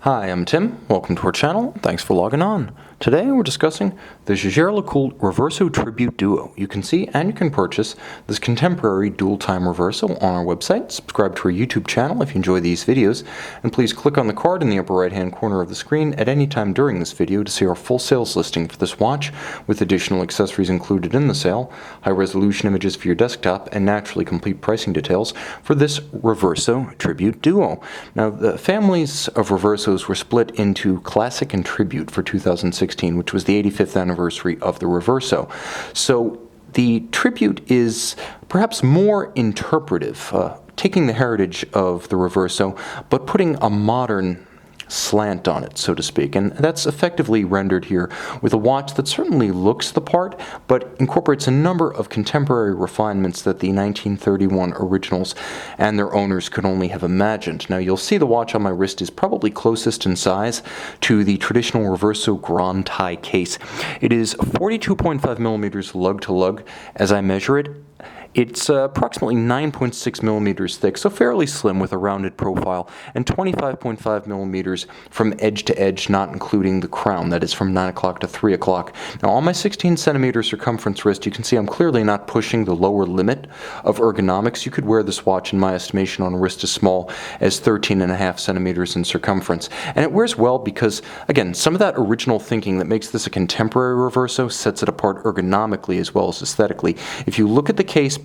Hi, I'm Tim. Welcome to our channel. Thanks for logging on. Today we're discussing the Jaeger-LeCoultre Reverso Tribute Duo. You can see and you can purchase this contemporary dual-time reverso on our website. Subscribe to our YouTube channel if you enjoy these videos, and please click on the card in the upper right-hand corner of the screen at any time during this video to see our full sales listing for this watch, with additional accessories included in the sale, high-resolution images for your desktop, and naturally complete pricing details for this Reverso Tribute Duo. Now, the families of Reversos were split into Classic and Tribute for 2016, which was the 85th anniversary of the Reverso. So the Tribute is perhaps more interpretive, taking the heritage of the Reverso, but putting a modern slant on it, so to speak, and that's effectively rendered here with a watch that certainly looks the part, but incorporates a number of contemporary refinements that the 1931 originals and their owners could only have imagined. Now, you'll see the watch on my wrist is probably closest in size to the traditional Reverso Grand tie case. It is 42.5 millimeters lug to lug as I measure it. It's approximately 9.6 millimeters thick, so fairly slim with a rounded profile, and 25.5 millimeters from edge to edge, not including the crown, that is from 9 o'clock to 3 o'clock. Now, on my 16 centimeter circumference wrist, you can see I'm clearly not pushing the lower limit of ergonomics. You could wear this watch, in my estimation, on a wrist as small as 13.5 centimeters in circumference. And it wears well because, again, some of that original thinking that makes this a contemporary Reverso sets it apart ergonomically as well as aesthetically. If you look at the Caseback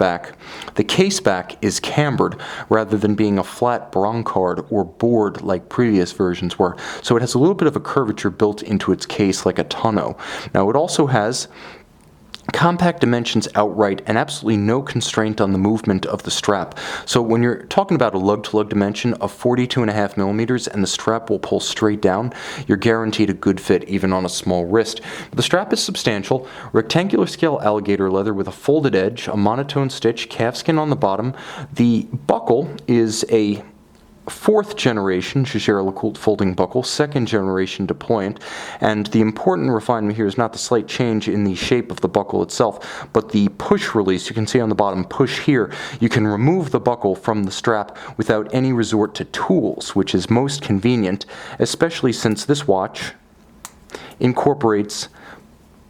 is cambered rather than being a flat broncard or board like previous versions were, so it has a little bit of a curvature built into its case like a tonneau. Now, it also has compact dimensions outright and absolutely no constraint on the movement of the strap. So when you're talking about a lug-to-lug dimension of 42.5 millimeters and the strap will pull straight down, you're guaranteed a good fit even on a small wrist. The strap is substantial, rectangular scale alligator leather with a folded edge, a monotone stitch, calfskin on the bottom. The buckle is a fourth generation Jaeger-LeCoultre folding buckle, second generation deployant, and the important refinement here is not the slight change in the shape of the buckle itself, but the push release. You can see on the bottom, push here. You can remove the buckle from the strap without any resort to tools, which is most convenient, especially since this watch incorporates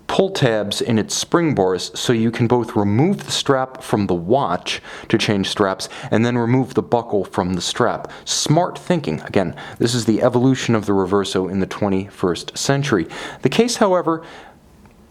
pull tabs in its spring bars, so you can both remove the strap from the watch to change straps and then remove the buckle from the strap. Smart thinking. Again, this is the evolution of the Reverso in the 21st century. The case, however,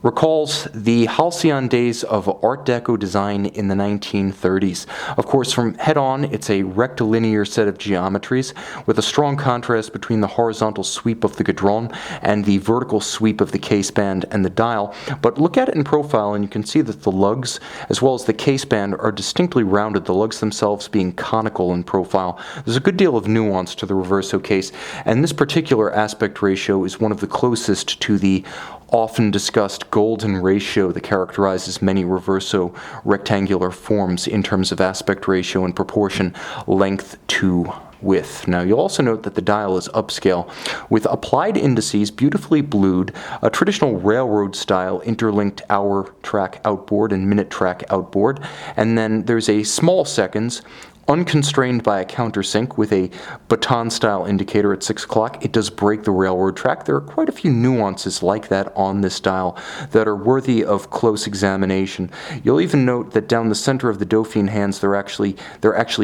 recalls the halcyon days of Art Deco design in the 1930s. Of course, from head on, it's a rectilinear set of geometries with a strong contrast between the horizontal sweep of the guidron and the vertical sweep of the caseband and the dial. But look at it in profile and you can see that the lugs as well as the caseband are distinctly rounded, the lugs themselves being conical in profile. There's a good deal of nuance to the Reverso case, and this particular aspect ratio is one of the closest to the often discussed golden ratio that characterizes many Reverso rectangular forms in terms of aspect ratio and proportion length to width. Now, you'll also note that the dial is upscale with applied indices beautifully blued, a traditional railroad style interlinked hour track outboard and minute track outboard, and then there's a small seconds unconstrained by a countersink with a baton-style indicator at 6 o'clock. It does break the railroad track. There are quite a few nuances like that on this dial that are worthy of close examination. You'll even note that down the center of the Dauphine hands, they're actually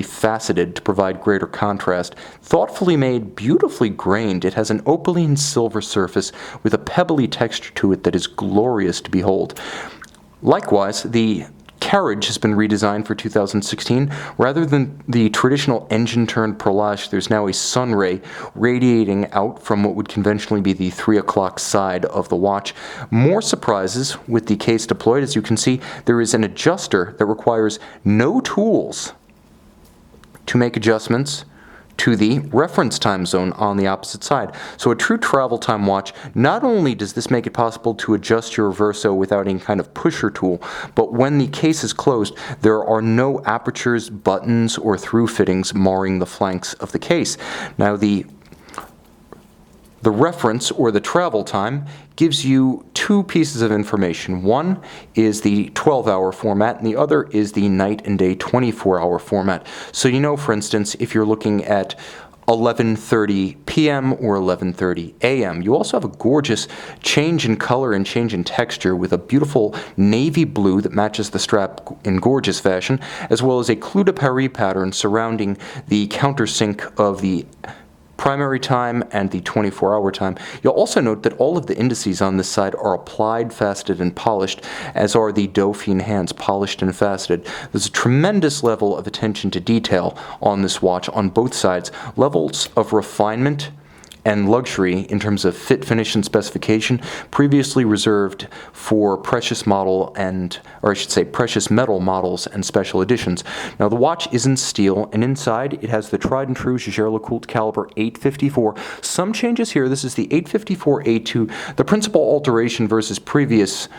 faceted to provide greater contrast. Thoughtfully made, beautifully grained. It has an opaline silver surface with a pebbly texture to it that is glorious to behold. Likewise, the carriage has been redesigned for 2016. Rather than the traditional engine-turned perlage, there's now a sun ray radiating out from what would conventionally be the 3 o'clock side of the watch. More surprises with the case deployed. As you can see, there is an adjuster that requires no tools to make adjustments to the reference time zone on the opposite side. So a true travel time watch. Not only does this make it possible to adjust your Reverso without any kind of pusher tool, but when the case is closed, there are no apertures, buttons, or through fittings marring the flanks of the case. Now, the reference, or the travel time, gives you two pieces of information. One is the 12-hour format, and the other is the night and day 24-hour format. So you know, for instance, if you're looking at 11:30 p.m. or 11:30 a.m. You also have a gorgeous change in color and change in texture with a beautiful navy blue that matches the strap in gorgeous fashion, as well as a clou de Paris pattern surrounding the countersink of the primary time and the 24-hour time. You'll also note that all of the indices on this side are applied, faceted, and polished, as are the Dauphine hands, polished and faceted. There's a tremendous level of attention to detail on this watch on both sides. Levels of refinement and luxury in terms of fit, finish, and specification previously reserved for precious metal models and special editions. Now the watch is in steel, and inside it has the tried and true Jaeger-LeCoultre caliber 854. Some changes here. This is the 854A2. The principal alteration versus previous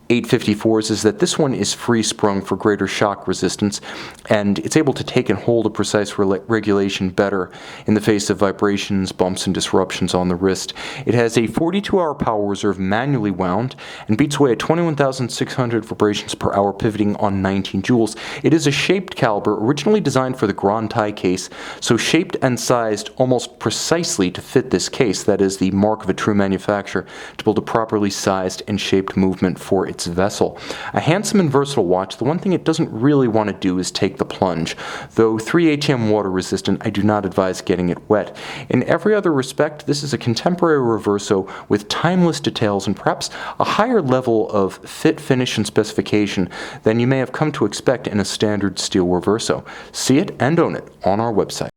854s is that this one is free sprung for greater shock resistance, and it's able to take and hold a precise regulation better in the face of vibrations, bumps, and disruptions on the wrist. It has a 42-hour power reserve manually wound and beats away at 21,600 vibrations per hour, pivoting on 19 joules. It is a shaped caliber originally designed for the Grand Taille case, so shaped and sized almost precisely to fit this case. That is the mark of a true manufacturer, to build a properly sized and shaped movement for its vessel. A handsome and versatile watch. The one thing it doesn't really want to do is take the plunge. Though 3 ATM water resistant, I do not advise getting it wet. In every other respect, this is a contemporary Reverso with timeless details and perhaps a higher level of fit, finish, and specification than you may have come to expect in a standard steel Reverso. See it and own it on our website.